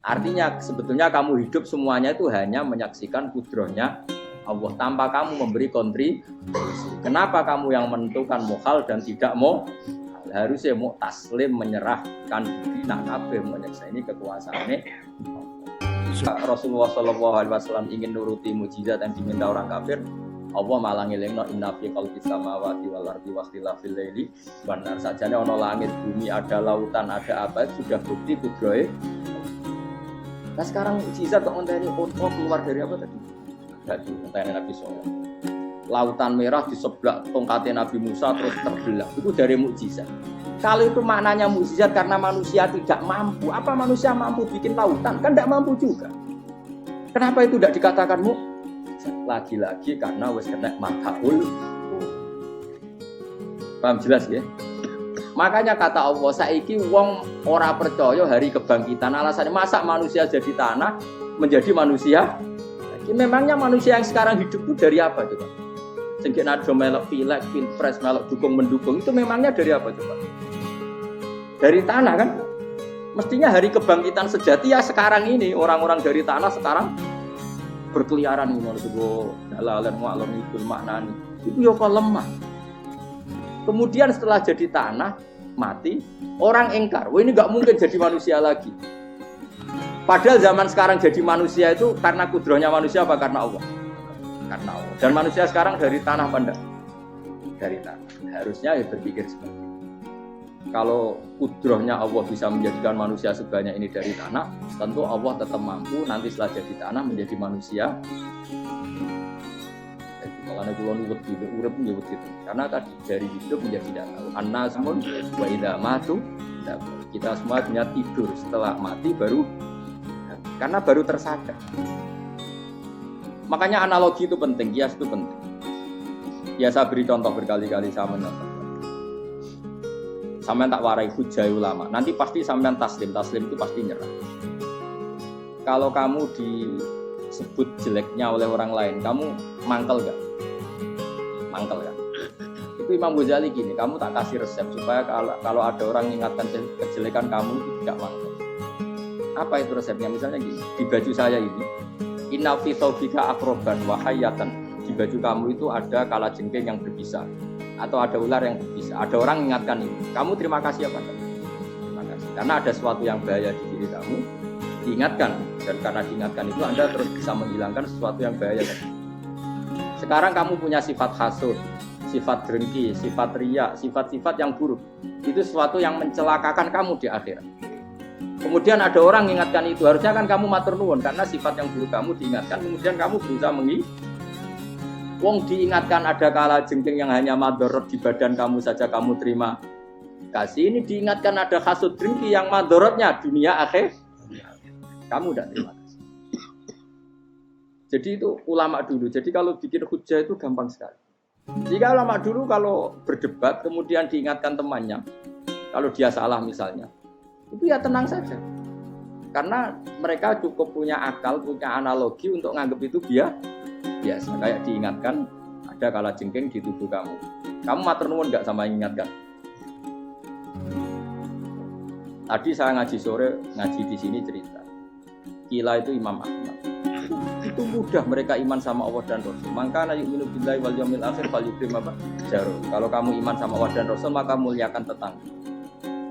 Artinya sebetulnya kamu hidup semuanya itu hanya menyaksikan kudrohnya Allah tanpa kamu memberi kontribusi. Kenapa kamu yang menentukan muhal dan tidak mau? Harusnya mau taslim menyerahkan diri nak kabeh menyeksa ini kekuasaannya. Rasulullah SAW ingin nuruti mujizat yang diminta orang kafir. Allah malah ngelingno inna fi khalqis samawati wal ardi wakhtilafil laili wan nar. Sajane ana langit, bumi, ada lautan, ada apa sudah bukti kudrohe. Nah sekarang mujizat kok ngenteni foto keluar dari apa tadi? Dari ngenteni Nabi Soleh. Lautan merah di sebelah tongkatnya Nabi Musa terus terbelah. Itu dari mukjizat. Kalau itu maknanya mukjizat karena manusia tidak mampu. Apa manusia mampu bikin lautan? Kan tidak mampu juga. Kenapa itu tidak dikatakan mukjizat? Lagi-lagi karena wis kena mataul. Paham jelas ya? Makanya kata Allah, saiki wong ora percaya hari kebangkitan. Alasannya masa manusia jadi tanah menjadi manusia? Memangnya manusia yang sekarang hidup itu dari apa coba? Sengke nado melok pilek, pilpres, melok dukung mendukung itu memangnya dari apa coba? Dari tanah kan? Mestinya hari kebangkitan sejati ya sekarang ini orang-orang dari tanah sekarang berkeliaran ngono itu dalalan mu'allam itu maknani. Itu ya kok lemah. Kemudian setelah jadi tanah mati, orang engkar. Wah ini enggak mungkin jadi manusia lagi. Padahal zaman sekarang jadi manusia itu karena kudrohnya manusia apa karena Allah? Karena Allah. Dan manusia sekarang dari tanah apa enggak? Dari tanah. Harusnya ya berpikir seperti itu. Kalau kudrohnya Allah bisa menjadikan manusia sebanyak ini dari tanah, tentu Allah tetap mampu nanti setelah jadi tanah menjadi manusia. Kalau anda pulau nurut gitu, urip pun gitu. Karena tadi dari hidup menjadi tidak tahu. An-nasmun wa idza matu. Kita semua hanya tidur setelah mati baru, karena baru tersadar. Makanya analogi itu penting, kias itu penting. Ya saya beri contoh berkali-kali sama menonton. Sampean tak warai hujah ulama. Nanti pasti sampean taslim itu pasti nyerah. Kalau kamu disebut jeleknya oleh orang lain, kamu mangkel gak? Mangkel kan? Itu Imam Ghazali gini, kamu tak kasih resep supaya kalau ada orang mengingatkan kejelekan kamu itu tidak mangkel. Apa itu resepnya? Misalnya gini, di baju saya ini, inna fi thawbika akroban wa hayatan. Di baju kamu itu ada kalajengking yang berbisa atau ada ular yang berbisa. Ada orang mengingatkan ini. Kamu terima kasih apa? Terima kasih. Karena ada sesuatu yang bahaya di diri kamu, diingatkan. Dan karena diingatkan itu Anda terus bisa menghilangkan sesuatu yang bahaya. Sekarang kamu punya sifat hasud, sifat dengki, sifat riya, sifat-sifat yang buruk. Itu sesuatu yang mencelakakan kamu di akhirat. Kemudian ada orang mengingatkan itu. Harusnya kan kamu matur nuwun karena sifat yang buruk kamu diingatkan. Kemudian kamu berusaha Wong diingatkan ada kalajengking yang hanya madorot di badan kamu saja kamu terima kasih. Ini diingatkan ada hasud dengki yang madorotnya dunia akhir. Kamu tidak terima kasih. Jadi itu ulama dulu. Jadi kalau bikin hujah itu gampang sekali. Jika ulama dulu kalau berdebat kemudian diingatkan temannya, kalau dia salah misalnya, itu ya tenang saja. Karena mereka cukup punya akal, punya analogi untuk nganggap itu biasa. Kayak diingatkan ada kalajengking di tubuh kamu. Kamu matur nuwun enggak sama ingatkan? Tadi saya ngaji sore, ngaji di sini cerita. Kila itu Imam Ahmad. Itu mudah mereka iman sama Allah dan Rasul. Maka na yu'minu billahi wal yawmil akhir falyukrim apa? Jarul. Kalau kamu iman sama Allah dan Rasul maka muliakan tetangga.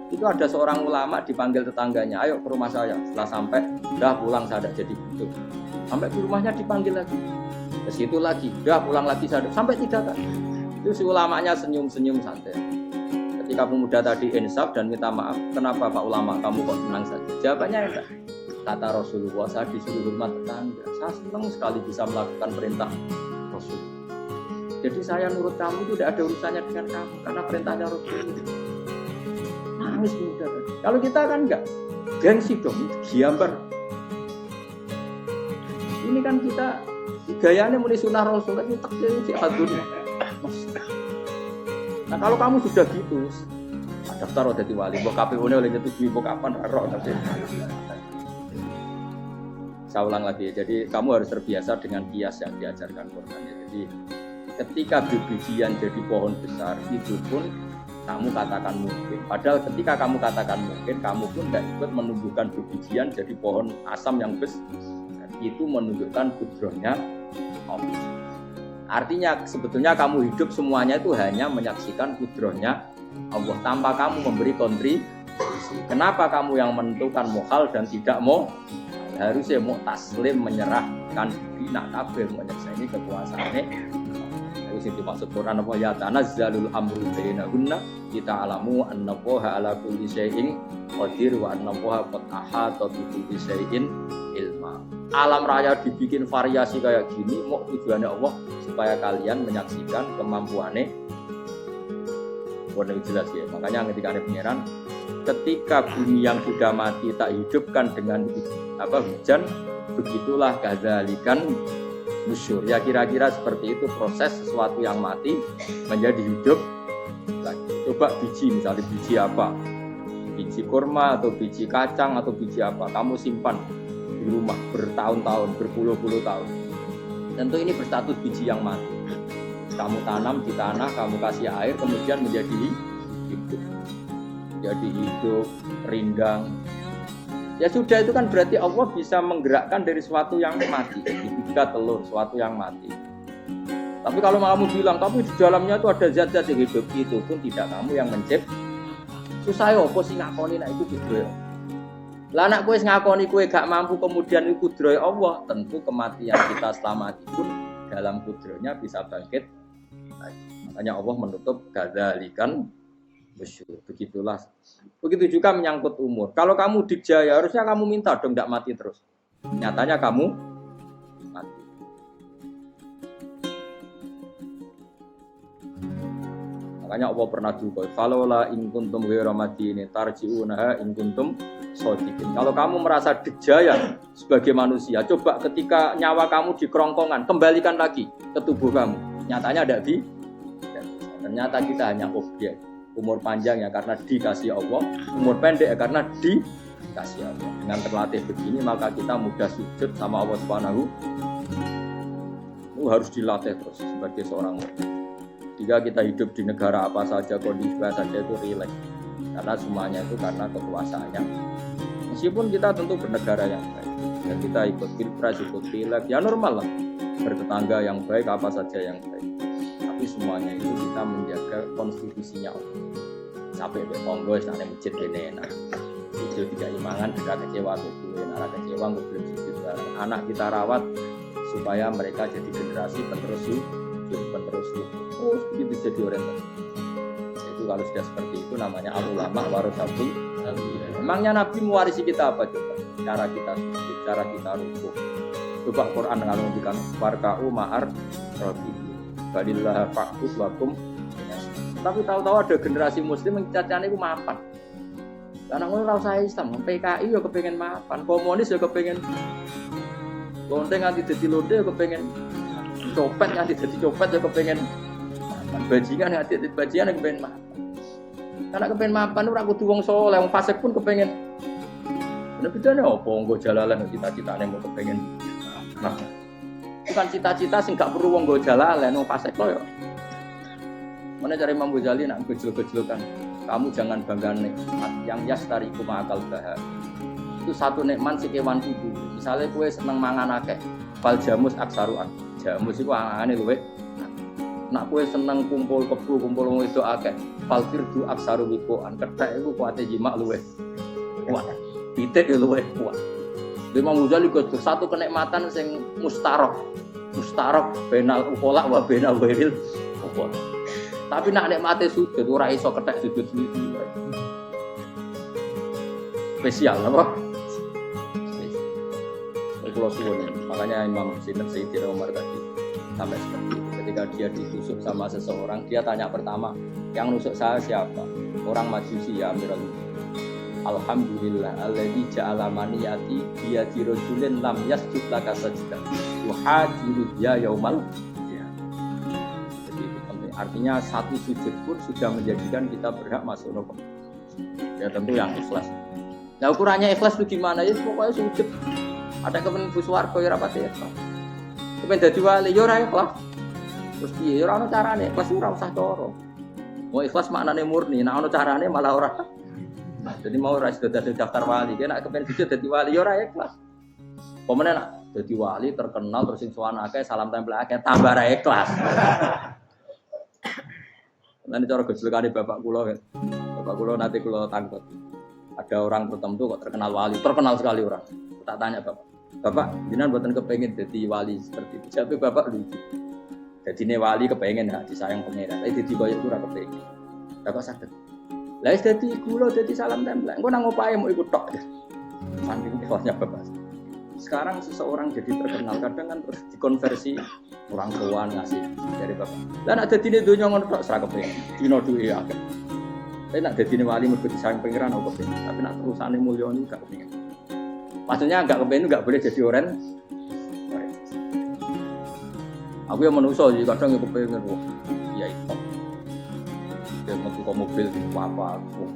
Itu ada seorang ulama dipanggil tetangganya, ayo ke rumah saya. Setelah sampai, udah pulang saya ada jadi butuh. Sampai di rumahnya dipanggil lagi. Ke situ lagi, udah pulang lagi saya sampai 3 kali. Itu si ulamanya senyum-senyum santai. Ketika pemuda tadi insaf dan minta maaf, kenapa Pak Ulama kamu kok tenang saja? Jawabannya enggak. Kata Rasulullah, saya disuruh hormat tetangga. Saya senang sekali bisa melakukan perintah Rasul. Jadi saya nurut kamu itu tidak ada urusannya dengan kamu karena perintahnya Rasul. Nangis pemuda tadi. Kalau kita kan enggak, gengsi dong, giambar. Ini kan kita gayanya mulai sunnah Rasul itu tak hadun. Nah kalau kamu sudah gitu, daftar jadi wali, mbok KPU-ne oleh nyetujui mbok kapan roh tapi. Saya ulang lagi ya. Jadi kamu harus terbiasa dengan kias yang diajarkan Quran ya. Jadi ketika biji-bijian jadi pohon besar itu pun kamu katakan mungkin. Padahal ketika kamu katakan mungkin, kamu pun tidak ikut menumbuhkan bijian jadi pohon asam yang besar. Itu menunjukkan kudrohnya Allah. Artinya sebetulnya kamu hidup semuanya itu hanya menyaksikan kudrohnya Allah tanpa kamu memberi kontribusi. Kenapa kamu yang menentukan mukhal dan tidak mau? Harusnya mau taslim menyerahkan diri nak kabeh menyaksikan kekuasaannya. Itu dimaksud Quran apa ya tanazzalul amru bainahunna kita alamu annallaha ala kulli syai'in qadir wa annallaha qad ahata bi kulli syai'in ilma. Alam raya dibikin variasi kayak gini mau tujuannya Allah supaya kalian menyaksikan kemampuannya. Boleh jelas ya. Makanya ketika ada pengiran, ketika bumi yang sudah mati tak hidupkan dengan hujan, begitulah kadzalikan nusyur. Ya kira-kira seperti itu proses sesuatu yang mati menjadi hidup lagi. Coba biji, misalnya biji apa? Biji kurma atau biji kacang atau biji apa? Kamu simpan di rumah bertahun-tahun, berpuluh-puluh tahun. Tentu ini berstatus biji yang mati. Kamu tanam di tanah, kamu kasih air, kemudian menjadi hidup. Jadi hidup, rindang. Ya sudah, itu kan berarti Allah bisa menggerakkan dari sesuatu yang mati. Jika telur, sesuatu yang mati. Tapi kalau kamu bilang, tapi di dalamnya itu ada zat-zat yang hidup, itu pun tidak kamu yang mencipta. Susah ya, apa sih ngakoni, nah itu kudroy. Lah anak kue ngakoni kue gak mampu kemudian itu kudroy Allah, tentu kematian kita selama itu pun dalam kudroynya bisa bangkit. Makanya Allah menutup kadzalikan nusyur. Begitulah. Begitu juga menyangkut umur. Kalau kamu dijaya harusnya kamu minta dong tidak mati terus. Nyatanya kamu mati. Makanya Allah pernah juga falola in kuntum ghairu madinin tarji'unaha in kuntum shodiqin. Kalau kamu merasa dijaya sebagai manusia, coba ketika nyawa kamu di kerongkongan, kembalikan lagi ke tubuh kamu. Nyatanya ada di ternyata kita hanya objek. Umur panjang ya karena dikasih Allah, umur pendek ya karena dikasih Allah. Dengan terlatih begini maka kita mudah sujud sama Allah Subhanahu. Itu harus dilatih terus sebagai seorang muslim. Jika kita hidup di negara apa saja, kondisi saja itu rileks. Karena semuanya itu karena kekuasaannya. Meskipun kita tentu bernegara yang baik. Dan kita ikut pilpres, ikut pileg, ya normal lah. Bertetangga yang baik, apa saja yang baik. Tapi semuanya itu kita menjaga konstitusinya Allah. Sampai ke Kongo, sana masjid ini enak. Itu tidak imangan, tidak kecewa betul. Nara kecewa, nggak belum sujud. Anak kita rawat supaya mereka jadi generasi penerus terus begitu jadi orientasi. Itu kalau sudah seperti itu namanya al-ulama warasatul anbiya. Emangnya Nabi mewarisi kita apa coba? Cara kita sujud, cara kita rukuk. Coba Quran kalau ngendikan warka'u ma'ar rabbi. Balillah faqus wakum. Tapi tahu-tahu ada generasi muslim yang cacane iku mapan. Karena ngono ora usah Islam, PKI yo kepengin mapan, komunis yo kepengin lonteng nganti dadi lonte yo kepengin copet nganti dadi copet yo kepengin mapan. Bajingan nganti dadi bajingan yo kepengin mapan. Karena kepengin mapan ora kudu wong saleh, wong fasik pun kepengin. Nek bedane opo nggo jalalan cita-citane mau kepengin mapan. Bukan cita-cita sing gak perlu wong nggo jalalan, wong fasik kok ya. Mana cari Imam Ghazali nak gejol-gejolkan. Kamu jangan bangga nikmat yang yastariku ma'akal bahar. Itu satu nikmat si kewan kudu. Misalnya kue seneng mangan akeh, fal jamus aksaruan. Jamus itu angane luwe. Nak kue seneng kumpul kebu, kumpul wong itu akeh, fal firdu aksaru wikoan. Kethek iku kuwate jimak luwe. Kuat. Pitik ya luwe kuat. Imam Ghazali kok satu kenikmatan sing mustarok benal ukola wa benal wiril ukola. Tapi nak nikmate sujud ora iso kethek sujud sendiri. Spesial apa? Spesial. Suwun. Makanya Imam Sayyidina Umar tadi sampai seperti itu. Ketika dia ditusuk sama seseorang, dia tanya pertama, yang nusuk saya siapa? Orang Majusi ya Amirul. Alhamdulillah alladzi ja'ala maniyati biyadi rajulin lam yasjud laka sajdah yuhajiru ya yaumal qiyamah. Jadi itu penting. Artinya satu sujud pun sudah menjadikan kita berhak masuk neraka. Ya tentu yang ikhlas. Nah ukurannya ikhlas itu gimana? Ya pokoknya sujud. Ada kepen buswarga ya rapati ikhlas. Kepen dadi wali ya ora ikhlas. Terus piye ya ora ono carane, ikhlas ora usah cara. Mau ikhlas maknane murni, nah ono carane malah ora. Jadi mau ora sudah ada daftar wali, kena kepen sujud dadi wali ya ora ikhlas. Pemene nak dadi wali terkenal terus sing sowan akeh salam tempel akeh tambah ra ikhlas. Nanti cara gejolakane bapak kula kan. Bapak kula nanti kula tangkut. Ada orang tertentu kok terkenal wali, terkenal sekali orang. Tak tanya bapak, bapak jenengan mboten kepengin dadi wali seperti itu. Tapi bapak lucu. Dadine wali kepengin ha disayang pangeran. Tapi dadi koyo ora kepengin. Bapak saged. Lah wis dadi kula dadi salam tempel. Engko nang opahe mau ikut tok. Saking ikhlasnya bapak. Sekarang seseorang jadi terkenal kadang kan terus dikonversi orang tuaan ngasih dari bapak. Lah nek dadine donya ngono tok ora kepengin. Dino duwe akeh. Tapi nak dadine wali mergo disayang pangeran kok kepengin. Tapi nak terusane mulya niku gak kepengin. Maksudnya enggak kepengin enggak boleh jadi orang. Aku yang manusia jadi kadang yang kepengin wah ya itu. Dia metu ke mobil apa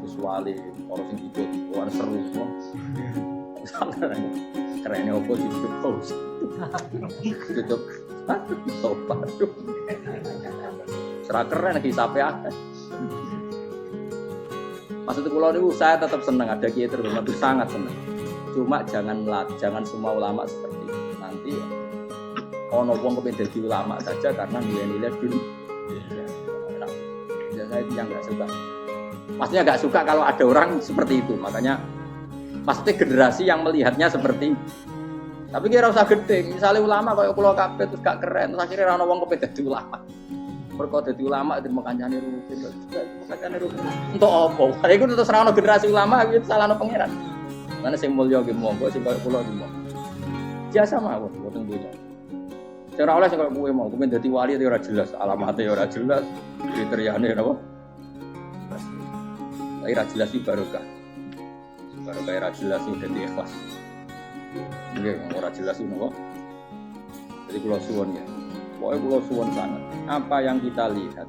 visuale orang sing ikut orang seru semua. Kerennya opo hidup pause. Tutup. Tobat. Serah keren hisape akeh. Maksud kula niku saya tetap senang ada kiai terhormat itu sangat senang. Cuma jangan semua ulama seperti itu. Nanti ono wong kepen dadi ulama saja karena nilai-nilai dunia. Ya saya yang enggak suka. Maksudnya enggak suka kalau ada orang seperti itu. Makanya pasti generasi yang melihatnya seperti tapi kira usah gede misalnya ulama kayak pulau kabeh terus gak keren terus akhirnya orang wong kepen dadi ulama mergo dadi ulama itu makancane rutin untuk apa iku terus ora ono generasi ulama iki salahno pangeran mana sing mulya ki monggo sing koyo kula ki monggo biasa mawon boten dunya cara oleh sing koyo kowe mau kepen dadi wali ora jelas alamate ora jelas kriteriane napa ora jelas iki barokah baru kayak jelas itu jadi ikhlas. Nggih, ora jelas itu kok. Jadi kula suwun ya. Pokoknya kula suwun sangat. Apa yang kita lihat